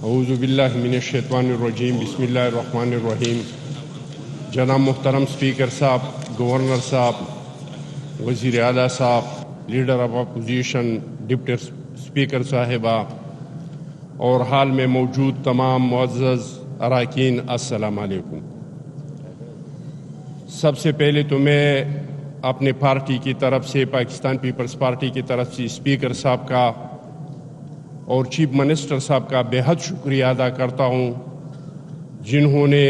اعوذ باللہ من الشیطان الرجیم، بسم اللہ الرحمن الرحیم۔ جناب محترم اسپیکر صاحب، گورنر صاحب، وزیر اعلیٰ صاحب، leader of opposition, deputy speaker صاحبہ اور حال میں موجود تمام معزز اراکین، السلام علیکم۔ سب سے پہلے تو میں اپنے پارٹی کی طرف سے، پاکستان پیپلز پارٹی کی طرف سے اسپیکر صاحب کا اور چیف منسٹر صاحب کا بے حد شکریہ ادا کرتا ہوں، جنہوں نے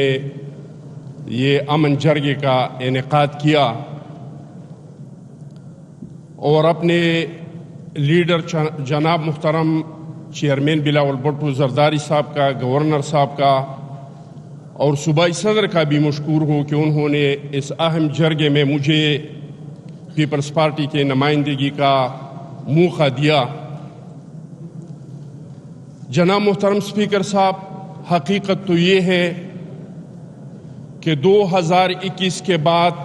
یہ امن جرگے کا انعقاد کیا اور اپنے لیڈر جناب محترم چیئرمین بلاول بھٹو زرداری صاحب کا، گورنر صاحب کا اور صوبائی صدر کا بھی مشکور ہوں کہ انہوں نے اس اہم جرگے میں مجھے پیپلز پارٹی کے نمائندگی کا موقع دیا۔ جناب محترم اسپیکر صاحب، حقیقت تو یہ ہے کہ 2021 کے بعد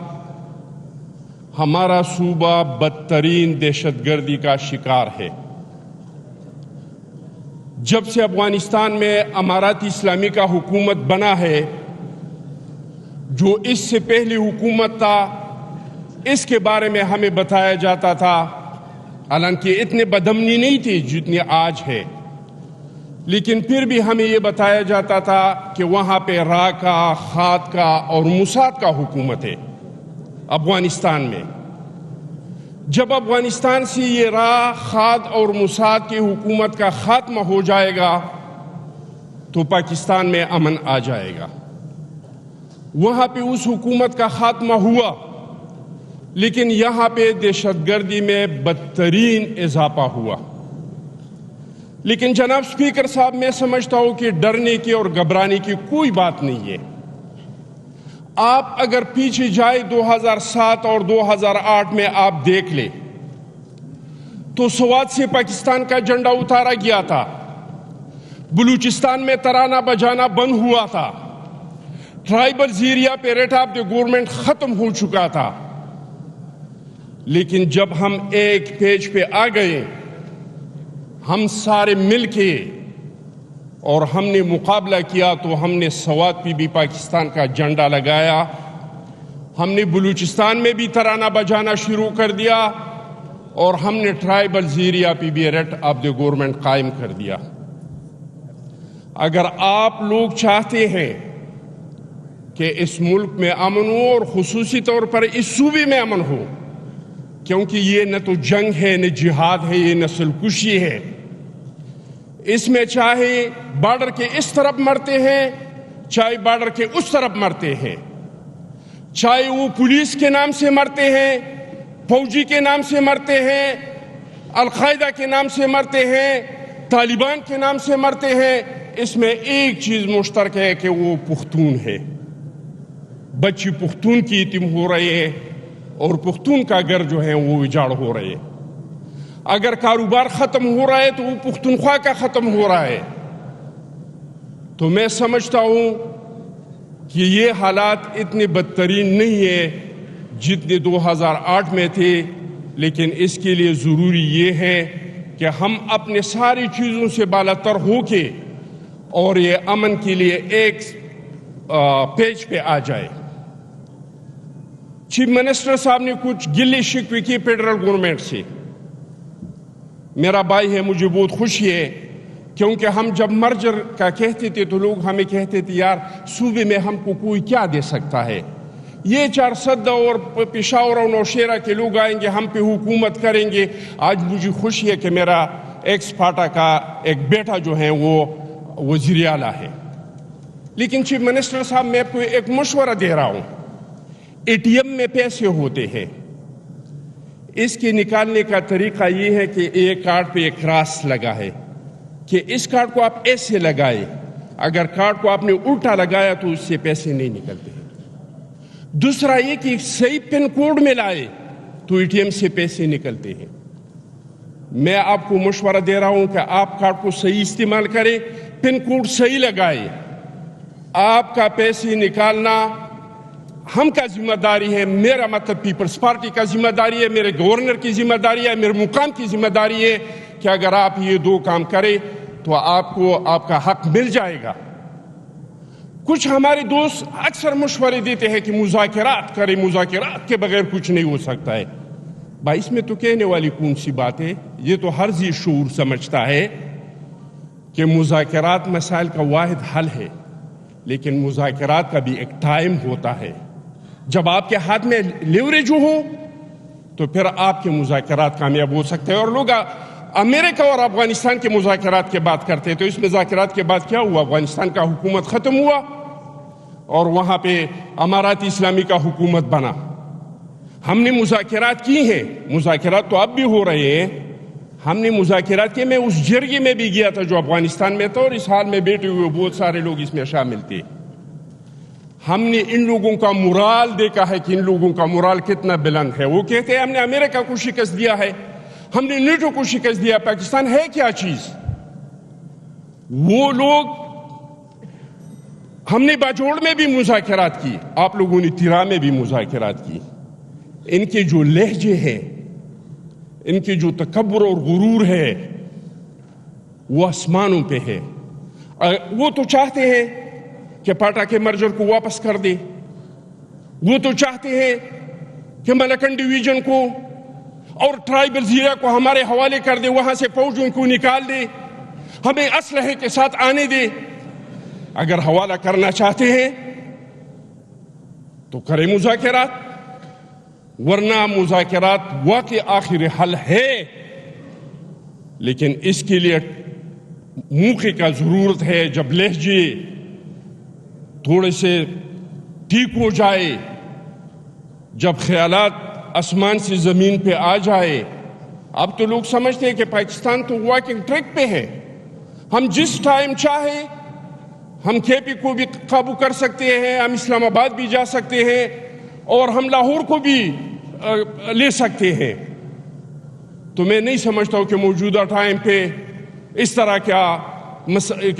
ہمارا صوبہ بدترین دہشت گردی کا شکار ہے۔ جب سے افغانستان میں امارات اسلامی کا حکومت بنا ہے، جو اس سے پہلی حکومت تھا، اس کے بارے میں ہمیں بتایا جاتا تھا، حالانکہ اتنے بدامنی نہیں تھی جتنی آج ہے، لیکن پھر بھی ہمیں یہ بتایا جاتا تھا کہ وہاں پہ را کا، خاد کا اور موساد کا حکومت ہے افغانستان میں۔ جب افغانستان سے یہ را، خاد اور موساد کی حکومت کا خاتمہ ہو جائے گا تو پاکستان میں امن آ جائے گا۔ وہاں پہ اس حکومت کا خاتمہ ہوا، لیکن یہاں پہ دہشت گردی میں بدترین اضافہ ہوا۔ لیکن جناب اسپیکر صاحب، میں سمجھتا ہوں کہ ڈرنے کی اور گھبرانے کی کوئی بات نہیں ہے۔ آپ اگر پیچھے جائے 2007 اور 2008 میں آپ دیکھ لیں تو سوات سے پاکستان کا جھنڈا اتارا گیا تھا، بلوچستان میں ترانہ بجانا بند ہوا تھا، ٹرائبل ایریا پہ ریٹ آف دی گورنمنٹ ختم ہو چکا تھا۔ لیکن جب ہم ایک پیج پہ آ گئے، ہم سارے مل کے اور ہم نے مقابلہ کیا، تو ہم نے سوات پہ بھی پاکستان کا جھنڈا لگایا، ہم نے بلوچستان میں بھی ترانہ بجانا شروع کر دیا اور ہم نے ٹرائبل ایریا پہ بھی ریٹ آف دی گورنمنٹ قائم کر دیا۔ اگر آپ لوگ چاہتے ہیں کہ اس ملک میں امن ہو اور خصوصی طور پر اس صوبے میں امن ہو، کیونکہ یہ نہ تو جنگ ہے، نہ جہاد ہے، یہ نسل کشی ہے، اس میں چاہے بارڈر کے اس طرف مرتے ہیں، چاہے بارڈر کے اس طرف مرتے ہیں، چاہے وہ پولیس کے نام سے مرتے ہیں، فوجی کے نام سے مرتے ہیں، القاعدہ کے نام سے مرتے ہیں، طالبان کے نام سے مرتے ہیں، اس میں ایک چیز مشترک ہے کہ وہ پختون ہے۔ بچی پختون کی یتیم ہو رہے ہیں اور پختون کا گھر جو ہے وہ اجاڑ ہو رہے ہیں۔ اگر کاروبار ختم ہو رہا ہے تو وہ پختونخوا کا ختم ہو رہا ہے۔ تو میں سمجھتا ہوں کہ یہ حالات اتنے بدترین نہیں ہیں جتنے 2008 میں تھے، لیکن اس کے لیے ضروری یہ ہے کہ ہم اپنے ساری چیزوں سے بالاتر ہو کے اور یہ امن کے لیے ایک پیج پہ آ جائے۔ چیف منسٹر صاحب نے کچھ گلی شکوے کی فیڈرل گورنمنٹ سے۔ میرا بھائی ہے، مجھے بہت خوشی ہے، کیونکہ ہم جب مرجر کا کہتے تھے تو لوگ ہمیں کہتے تھے یار صوبے میں ہم کو کوئی کیا دے سکتا ہے، یہ 400 اور پشاور اور نوشیرہ کے لوگ آئیں گے، ہم پہ حکومت کریں گے۔ آج مجھے خوشی ہے کہ میرا ایکس پارٹا کا ایک بیٹا جو ہے وہ وزیر اعلیٰ ہے۔ لیکن چیف منسٹر صاحب، میں آپ کو ایک مشورہ دے رہا ہوں۔ اے ٹی ایم میں پیسے ہوتے ہیں، اس کے نکالنے کا طریقہ یہ ہے کہ ایک کارڈ پہ ایک کراس لگا ہے کہ اس کارڈ کو آپ ایسے لگائے، اگر کارڈ کو آپ نے الٹا لگایا تو اس سے پیسے نہیں نکلتے ہیں۔ دوسرا یہ کہ صحیح پن کوڈ میں لائے تو اے ٹی ایم سے پیسے نکلتے ہیں۔ میں آپ کو مشورہ دے رہا ہوں کہ آپ کارڈ کو صحیح استعمال کریں، پن کوڈ صحیح لگائے۔ آپ کا پیسے نکالنا ہم کا ذمہ داری ہے، میرا مطلب پیپلز پارٹی کا ذمہ داری ہے، میرے گورنر کی ذمہ داری ہے، میرے مقام کی ذمہ داری ہے کہ اگر آپ یہ دو کام کریں تو آپ کو آپ کا حق مل جائے گا۔ کچھ ہمارے دوست اکثر مشورے دیتے ہیں کہ مذاکرات کریں، مذاکرات کے بغیر کچھ نہیں ہو سکتا ہے۔ بھائی اس میں تو کہنے والی کون سی بات ہے؟ یہ تو ہر ذی شعور سمجھتا ہے کہ مذاکرات مسائل کا واحد حل ہے، لیکن مذاکرات کا بھی ایک ٹائم ہوتا ہے۔ جب آپ کے ہاتھ میں لیوریج ہو تو پھر آپ کے مذاکرات کامیاب ہو سکتے ہیں۔ اور لوگ امریکہ اور افغانستان کے مذاکرات کی بات کرتے ہیں، تو اس مذاکرات کے بعد کیا ہوا؟ افغانستان کا حکومت ختم ہوا اور وہاں پہ امارات اسلامی کا حکومت بنا۔ ہم نے مذاکرات کی ہیں، مذاکرات تو اب بھی ہو رہے ہیں۔ ہم نے مذاکرات کے، میں اس جرگے میں بھی گیا تھا جو افغانستان میں تھا، اور اس حال میں بیٹھے ہوئے بہت سارے لوگ اس میں شامل تھے۔ ہم نے ان لوگوں کا مورال دیکھا ہے کہ ان لوگوں کا مورال کتنا بلند ہے۔ وہ کہتے ہیں ہم نے امریکہ کو شکست دیا ہے، ہم نے نیٹو کو شکست دیا، پاکستان ہے کیا چیز؟ وہ لوگ، ہم نے باجوڑ میں بھی مذاکرات کی، آپ لوگوں نے تیرا میں بھی مذاکرات کی۔ ان کے جو لہجے ہیں، ان کے جو تکبر اور غرور ہے، وہ آسمانوں پہ ہے۔ وہ تو چاہتے ہیں کہ پاٹا کے مرجر کو واپس کر دے، وہ تو چاہتے ہیں کہ ملکن ڈویژن کو اور ٹرائبل زیرہ کو ہمارے حوالے کر دے، وہاں سے فوجوں کو نکال دے، ہمیں اسلحے کے ساتھ آنے دے۔ اگر حوالہ کرنا چاہتے ہیں تو کریں مذاکرات، ورنہ مذاکرات واقعی آخر حل ہے، لیکن اس کے لیے موقع کا ضرورت ہے۔ جب لہجے تھوڑے سے ٹھیک ہو جائے، جب خیالات آسمان سے زمین پہ آ جائے۔ اب تو لوگ سمجھتے ہیں کہ پاکستان تو واکنگ ٹریک پہ ہے، ہم جس ٹائم چاہے ہم کے پی کو بھی قابو کر سکتے ہیں، ہم اسلام آباد بھی جا سکتے ہیں، اور ہم لاہور کو بھی لے سکتے ہیں۔ تو میں نہیں سمجھتا ہوں کہ موجودہ ٹائم پہ اس طرح کیا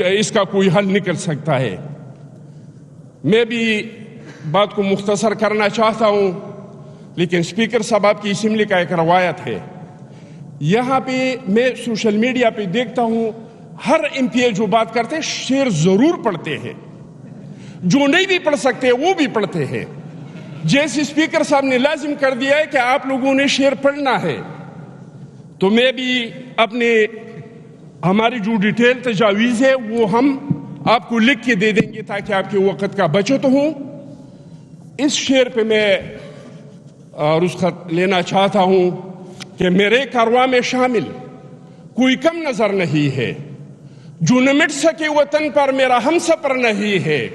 اس کا کوئی حل نکل سکتا ہے۔ میں بھی بات کو مختصر کرنا چاہتا ہوں، لیکن اسپیکر صاحب آپ کی اسمبلی کا ایک روایت ہے، یہاں پہ میں سوشل میڈیا پہ دیکھتا ہوں ہر ایم پی جو بات کرتے ہیں شعر ضرور پڑھتے ہیں، جو نہیں بھی پڑھ سکتے وہ بھی پڑھتے ہیں۔ جیسے اسپیکر صاحب نے لازم کر دیا ہے کہ آپ لوگوں نے شعر پڑھنا ہے، تو میں بھی ہماری جو ڈیٹیل تجاویز ہے وہ ہم آپ کو لکھ کے دے دیں گے تاکہ آپ کے وقت کا بچت ہو۔ اس شعر پہ میں رخصت لینا چاہتا ہوں کہ میرے کارواں میں شامل کوئی کم نظر نہیں ہے، جو نہ مٹ سکے وطن پر میرا ہم سفر نہیں ہے۔